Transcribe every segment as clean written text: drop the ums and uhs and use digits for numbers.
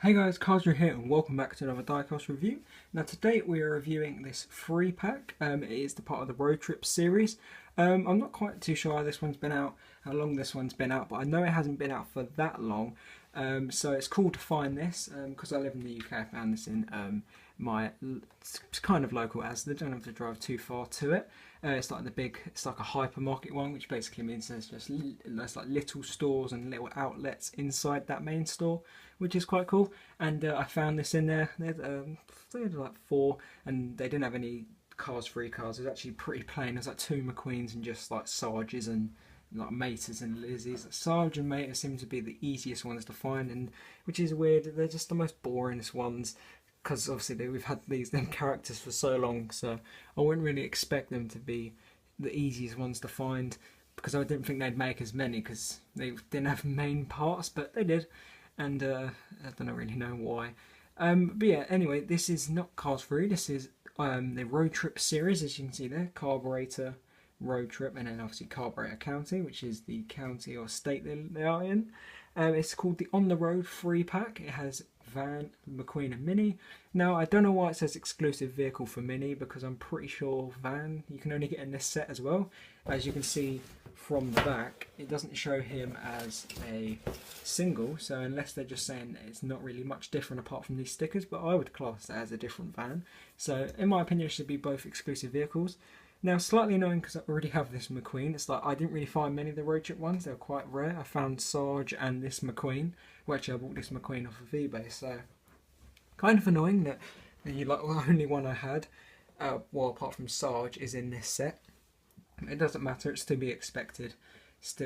Hey guys, Kazra here and welcome back to another diecast review. Now today we are reviewing this free pack. It is the part of the road trip series. I'm not quite too sure how this one's been out, how long this one's been out, but I know it hasn't been out for that long. So it's cool to find this because I live in the UK. I found this in it's kind of local Asda. Don't have to drive too far to it. It's like it's like a hypermarket one, which basically means there's like little stores and little outlets inside that main store, which is quite cool. And I found this in there. They had like four, and they didn't have any free cars. It was actually pretty plain. There's like two McQueens and just like Sarges and like Maters and Lizzies. Sarge and Mater seem to be the easiest ones to find, and which is weird. They're just the most boringest ones, because obviously we've had them characters for so long, so I wouldn't really expect them to be the easiest ones to find, because I didn't think they'd make as many because they didn't have main parts, but they did, and I don't really know why. But yeah, anyway, this is not Cars Free. This is the Road Trip series, as you can see there: Carburetor, Road Trip, and then obviously Carburetor County, which is the county or state they are in. It's called the On the Road Free Pack. It has Van, McQueen and Mini. Now I don't know why it says exclusive vehicle for Mini, because I'm pretty sure Van you can only get in this set as well. As you can see from the back, it doesn't show him as a single, so unless they're just saying it's not really much different apart from these stickers, but I would class that as a different van. So in my opinion it should be both exclusive vehicles. Now, slightly annoying because I already have this McQueen. It's like I didn't really find many of the road trip ones. They were quite rare. I found Sarge and this McQueen. Well, actually, I bought this McQueen off of eBay. So, kind of annoying that the only one I had, well, apart from Sarge, is in this set. It doesn't matter. It's to be expected. It's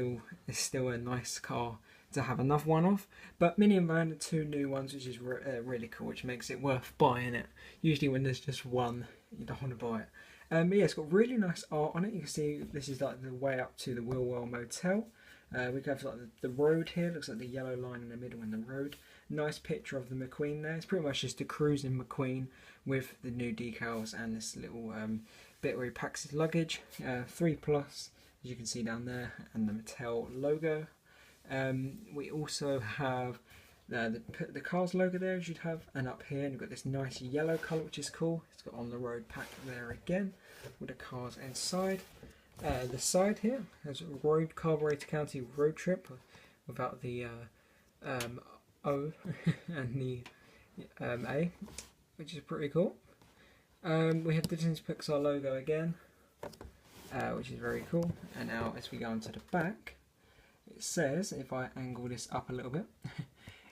still a nice car to have another one of. But Mini and Van are two new ones, which is really cool, which makes it worth buying it. Usually when there's just one, you don't want to buy it. But yeah, it's got really nice art on it. You can see this is like the way up to the Wilwell Motel. We have like the road here. Looks like the yellow line in the middle and the road. Nice picture of the McQueen there. It's pretty much just a cruising McQueen with the new decals and this little bit where he packs his luggage. 3+, as you can see down there, and the Mattel logo. We also have the car's logo there, as you'd have, and up here, and you've got this nice yellow colour, which is cool. It's got On the Road pack there again, with the cars inside. The side here has Road Carburetor County Road Trip, without the O and the A, which is pretty cool. We have the Disney Pixar logo again, which is very cool. And now, as we go onto the back, it says, if I angle this up a little bit,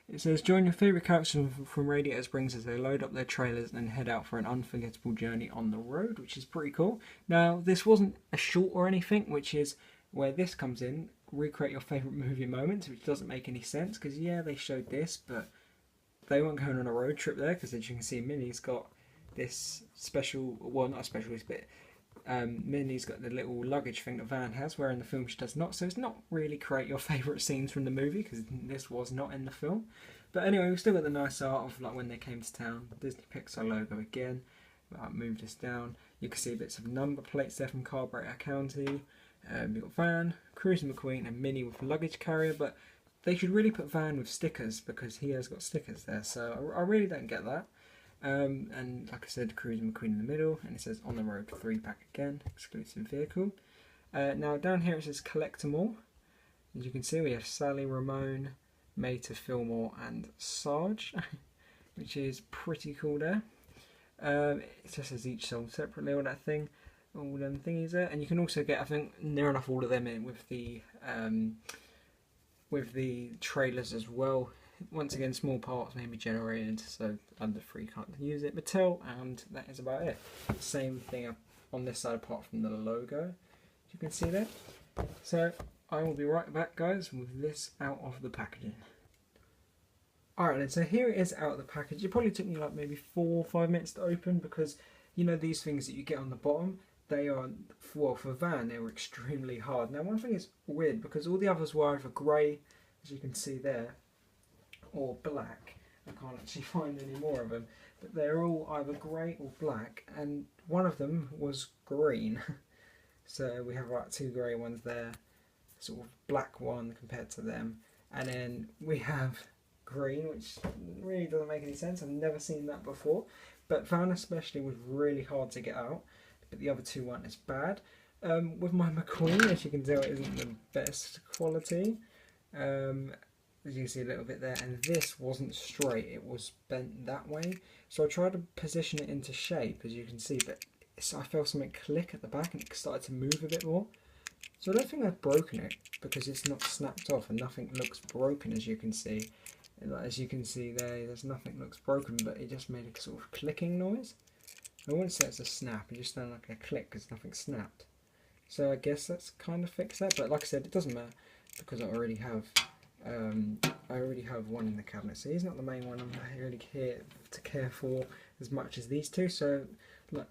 it says, join your favourite characters from Radiator Springs as they load up their trailers and head out for an unforgettable journey on the road, which is pretty cool. Now, this wasn't a short or anything, which is where this comes in. Recreate your favourite movie moments, which doesn't make any sense, because yeah, they showed this, but they weren't going on a road trip there, because as you can see, Minnie's got this special, well, not a specialist, but Minnie's got the little luggage thing that Van has, where in the film she does not. So it's not really create your favourite scenes from the movie, because this was not in the film. But anyway, we've still got the nice art of like when they came to town. Disney Pixar logo again. I'll move this down. You can see bits of number plates there from Carburetor County. We've got Van, Cruising McQueen, and Minnie with luggage carrier. But they should really put Van with stickers, because he has got stickers there. So I really don't get that. And like I said, Cruising McQueen in the middle, and it says On the Road 3-pack again, exclusive vehicle. Now down here it says Collect 'em all. As you can see, we have Sally, Ramone, Mater, Fillmore, and Sarge, which is pretty cool there. It just says each sold separately, all that thing, all them thingies there, and you can also get, I think, near enough all of them in with the trailers as well. Once again, small parts may be generated, so under 3 can't use it. Mattel, and that is about it. Same thing on this side apart from the logo, you can see there. So I will be right back, guys, with this out of the packaging. Alright then, so here it is out of the package. It probably took me like maybe 4 or 5 minutes to open, because you know these things that you get on the bottom, they are, well, for Van, they were extremely hard. Now one thing is weird, because all the others were either grey, as you can see there, or black. I can't actually find any more of them, but they're all either grey or black, and one of them was green. So we have like 2 grey ones there, sort of black one compared to them, and then we have green, which really doesn't make any sense. I've never seen that before. But Van especially was really hard to get out, but the other two weren't as bad. With my McQueen, as you can tell, it isn't the best quality. As you can see a little bit there, and this wasn't straight, it was bent that way. So I tried to position it into shape, as you can see, but I felt something click at the back and it started to move a bit more. So I don't think I've broken it, because it's not snapped off and nothing looks broken, as you can see. As you can see there's nothing looks broken, but it just made a sort of clicking noise. I wouldn't say it's a snap, it just sounded like a click because nothing snapped. So I guess that's kind of fixed that, but like I said, it doesn't matter because I already have one in the cabinet, so he's not the main one I'm really here to care for as much as these two. So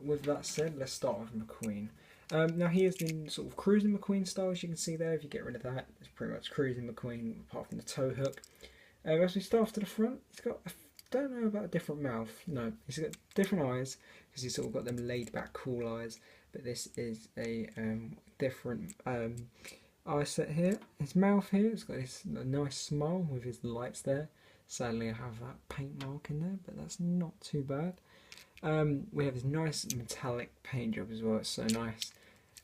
with that said, let's start with McQueen. Now he is in sort of cruising McQueen style, as you can see there. If you get rid of that, it's pretty much cruising McQueen apart from the tow hook. As we start off to the front, he's got, I don't know about a different mouth. No, he's got different eyes because he's sort of got them laid back cool eyes. But this is a different eye set here. His mouth here, it's got a nice smile with his lights there. Sadly I have that paint mark in there, but that's not too bad. We have this nice metallic paint job as well, it's so nice.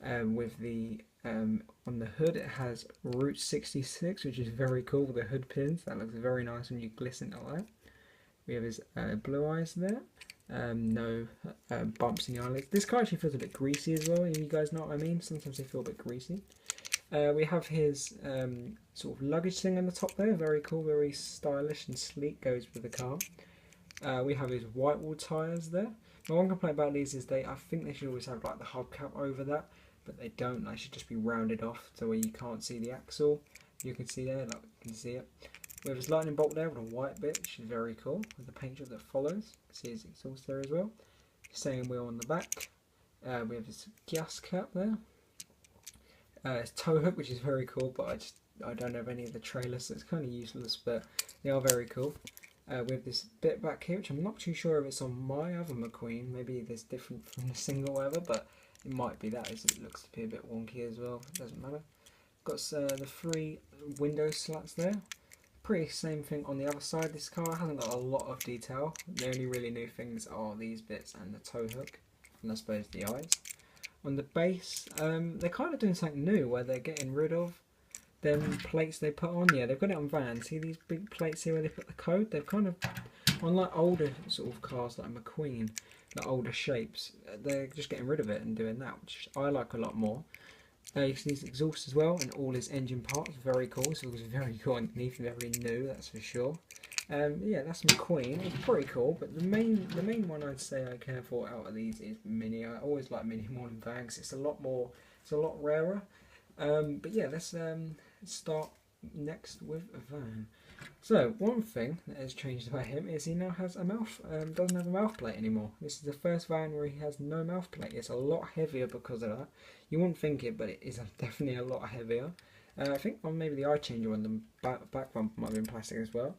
With the on the hood it has Route 66, which is very cool with the hood pins. That looks very nice when you glisten like that. We have his blue eyes there. No bumps in the eyelids. This car actually feels a bit greasy as well, you guys know what I mean? Sometimes they feel a bit greasy. We have his sort of luggage thing on the top there, very cool, very stylish and sleek, goes with the car. We have his white wall tyres there. My one complaint about these is I think they should always have like the hubcap over that, but they don't. They should just be rounded off to where you can't see the axle. You can see there, like you can see it. We have his lightning bolt there with a white bit, which is very cool, with the paint job that follows. You can see his exhaust there as well. Same wheel on the back. We have his gas cap there. His tow hook, which is very cool, but I don't have any of the trailers, so it's kind of useless, but they are very cool. We have this bit back here, which I'm not too sure if it's on my other McQueen. Maybe it's different from the single whatever, but it might be that, as it looks to be a bit wonky as well. It doesn't matter. Got the 3 window slats there. Pretty same thing on the other side. This car hasn't got a lot of detail. The only really new things are these bits and the tow hook, and I suppose the eyes. On the base, they're kind of doing something new where they're getting rid of them plates they put on. Yeah, they've got it on vans. See these big plates here where they put the code? They've kind of, on like older sort of cars like McQueen, the older shapes, they're just getting rid of it and doing that, which I like a lot more. You can see his exhaust as well and all his engine parts, very cool. So it was very cool underneath, very new, that's for sure. Yeah, that's McQueen. It's pretty cool, but the main one I'd say I care for out of these is Mini. I always like Mini more than Van 'cause it's a lot rarer. But yeah, let's start next with a Van. So one thing that has changed about him is he now has a doesn't have a mouth plate anymore. This is the first van where he has no mouth plate. It's a lot heavier because of that. You wouldn't think it, but it is definitely a lot heavier. I think maybe the eye changer on the back bumper might be in plastic as well.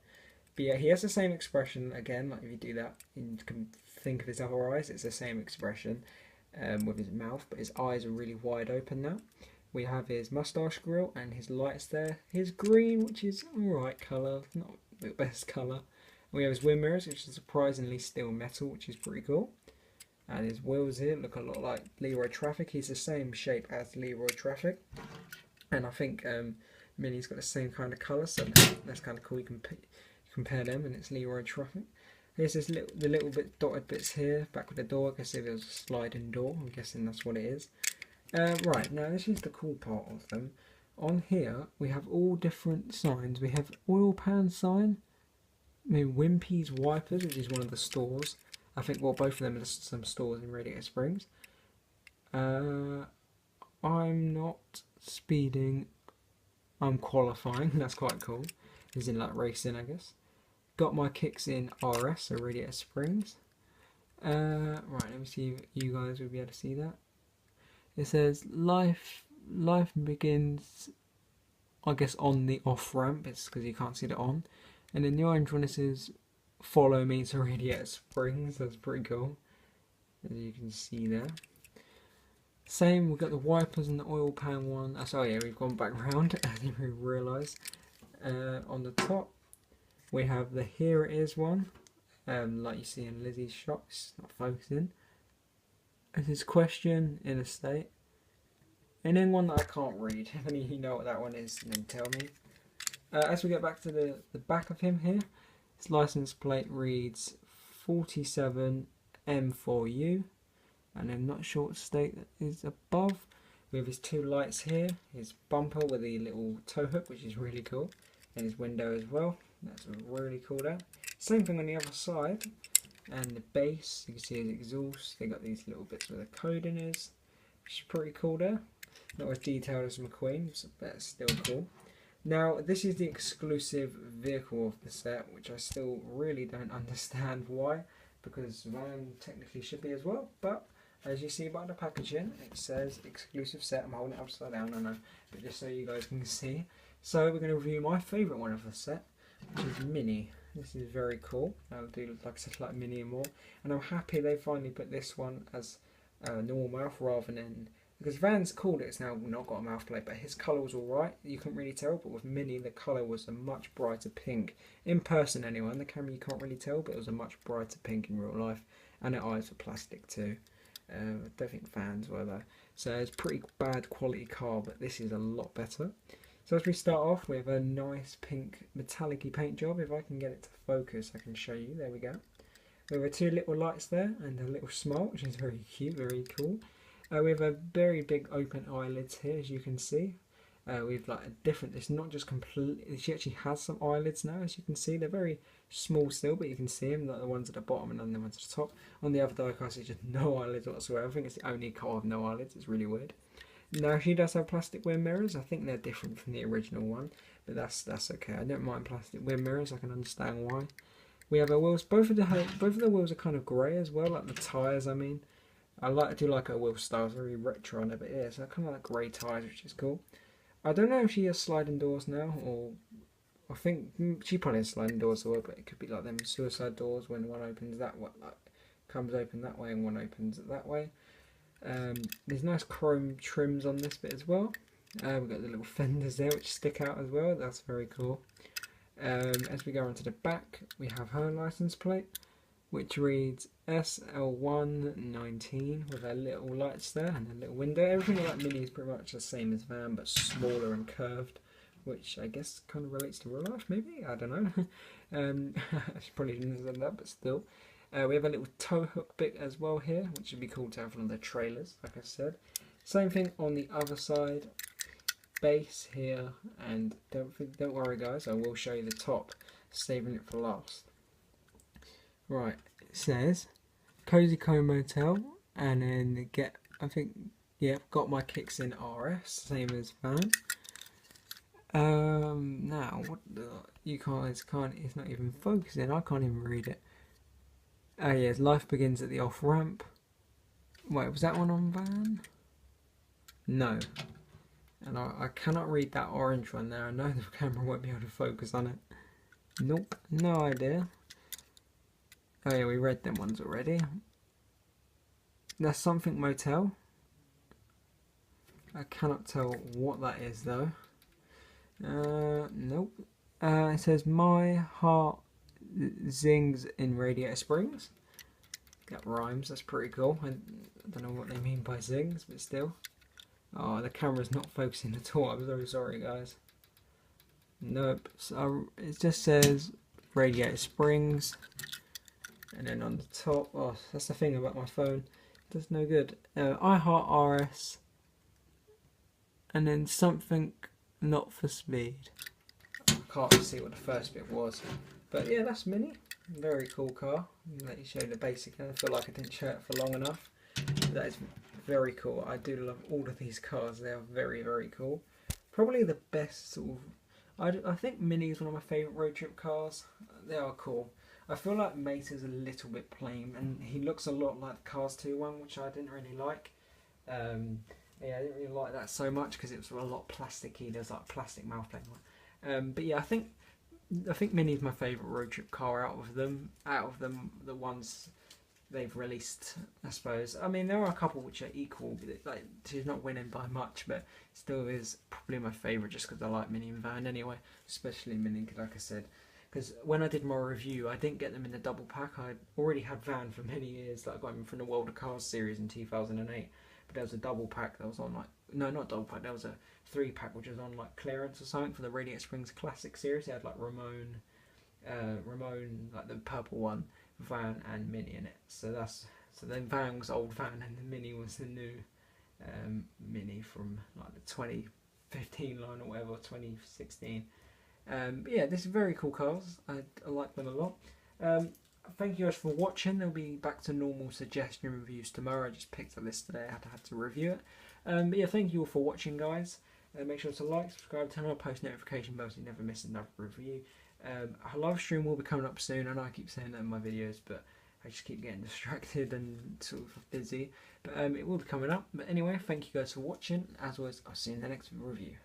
But yeah, he has the same expression again. Like if you do that, you can think of his other eyes. It's the same expression with his mouth, but his eyes are really wide open now. We have his moustache grill and his lights there. His green, which is alright colour, not the best colour. We have his wind mirrors, which is surprisingly still metal, which is pretty cool. And his wheels here look a lot like Leroy Traffic. He's the same shape as Leroy Traffic. And I think Mini's got the same kind of colour, so that's kind of cool. You can compare them, and it's Leroy Traffic. Here's this the little bit dotted bits here, back with the door. I guess if it was a sliding door, I'm guessing that's what it is. Right, now this is the cool part of them. On here we have all different signs. We have oil pan sign, maybe Wimpy's wipers, which is one of the stores. I think both of them are some stores in Radiator Springs. I'm not speeding, I'm qualifying. That's quite cool. Is in like racing, I guess. Got my kicks in RS, so Radiator Springs. Right, let me see if you guys will be able to see that. It says life begins, I guess, on the off ramp. It's because you can't see the on. And then the orange one, it says follow me to Radiator Springs. That's pretty cool, as you can see there. Same, we've got the wipers and the oil pan one. Oh yeah, we've gone back round. I didn't really realise. On the top, We have the Here It Is one, like you see in Lizzie's shot. It's not focusing. This is Question in a State. And then one that I can't read. If any of you know what that one is, then tell me. As we get back to the back of him here, his license plate reads 47M4U. And I'm not sure what state that is above. We have his two lights here, his bumper with the little tow hook, which is really cool, and his window as well. That's really cool there. Same thing on the other side. And the base, you can see his exhaust. They got these little bits where the coding is, which is pretty cool there. Not as detailed as McQueen, but still cool. Now, this is the exclusive vehicle of the set, which I still really don't understand why, because Van technically should be as well. But as you see by the packaging, it says exclusive set. I'm holding it upside down, I know, but just so you guys can see. So we're going to review my favourite one of the set, which is Mini. This is very cool. I'll do, like I said, like Mini and more. And I'm happy they finally put this one as a normal mouth rather than... Because Van's called it, it's now not got a mouth plate, but his colour was alright. You couldn't really tell, but with Mini, the colour was a much brighter pink. In person anyway, on the camera you can't really tell, but it was a much brighter pink in real life. And the eyes were plastic too. I don't think fans were though. So it's a pretty bad quality car, but this is a lot better. So as we start off, we have a nice pink metallic-y paint job. If I can get it to focus, I can show you. There we go. We have two little lights there and a little smile, which is very cute, very cool. We have a very big open eyelids here, as you can see. We've like a different, it's not just completely, she actually has some eyelids now, as you can see. They're very small still, but you can see them, like the ones at the bottom and then the ones at the top. On the other diecast, it's just no eyelids whatsoever. I think it's the only car with no eyelids. It's really weird. Now, she does have plastic wind mirrors. I think they're different from the original one, but that's okay. I don't mind plastic wind mirrors. I can understand why. We have our wheels. Both of the wheels are kind of grey as well, like the tyres, I mean. I do like her wheel style, it's very retro on it, but yeah, so kind of like grey tyres, which is cool. I don't know if she has sliding doors now, or I think she probably has sliding doors as well, but it could be like them suicide doors when one opens that way, like comes open that way and one opens it that way. There's nice chrome trims on this bit as well. We've got the little fenders there which stick out as well, that's very cool. As we go onto the back, we have her license plate, which reads SL119 with her little lights there and a little window. Everything like Mini is pretty much the same as Van, but smaller and curved, which I guess kind of relates to real life, maybe? I don't know. She probably didn't have that, but still. We have a little tow hook bit as well here, which would be cool to have on the trailers, like I said. Same thing on the other side. Base here, and don't worry guys, I will show you the top, saving it for last. Right, it says Cozy Cone Motel, and then got my kicks in RS, same as Van. Now what you guys can't, it's not even focusing, I can't even read it. Oh yes, life begins at the off ramp. Wait, was that one on Van? No. And I cannot read that orange one there. I know the camera won't be able to focus on it. Nope, no idea. Oh yeah, we read them ones already. That's something motel. I cannot tell what that is though. Nope. It says my heart zings in Radiator Springs. That rhymes, that's pretty cool. I don't know what they mean by zings, but still. Oh, the camera's not focusing at all. I'm very sorry, guys. Nope. So it just says Radiator Springs. And then on the top, oh, that's the thing about my phone. That's no good. I Heart RS. And then something not for speed. I can't see what the first bit was. But yeah, that's Mini. Very cool car. Let you show the basic. I feel like I didn't show it for long enough. That is very cool. I do love all of these cars. They are very, very cool. Probably the best sort of... I think Mini is one of my favourite road trip cars. They are cool. I feel like Mate is a little bit plain, and he looks a lot like the Cars 2 one, which I didn't really like. Yeah, I didn't really like that so much because it was a lot plasticky. There's like plastic mouth plate. But yeah, I think Mini is my favourite road trip car out of them. The ones they've released, I suppose. I mean, there are a couple which are equal. Like, she's not winning by much, but still is probably my favourite just because I like Mini and Van anyway. Especially Mini, like I said. because when I did my review, I didn't get them in the double pack. I already had Van for many years. Like I got them from the World of Cars series in 2008. But there was a double pack that was on like, no, not double pack. There was a 3-pack which was on like clearance or something for the Radiator Springs Classic series. They had like Ramon, like the purple one, Van and Mini in it. So then Van was old Van and the Mini was the new Mini from like the 2015 line or whatever, 2016. But yeah, this is very cool cars. I like them a lot. Thank you guys for watching. They'll be back to normal suggestion reviews tomorrow. I just picked up this today. I had to review it. But yeah, thank you all for watching, guys. Make sure to like, subscribe, turn on post notification bells so you never miss another review. A live stream will be coming up soon. I know I keep saying that in my videos, but I just keep getting distracted and sort of busy. But it will be coming up. But anyway, thank you guys for watching. As always, I'll see you in the next review.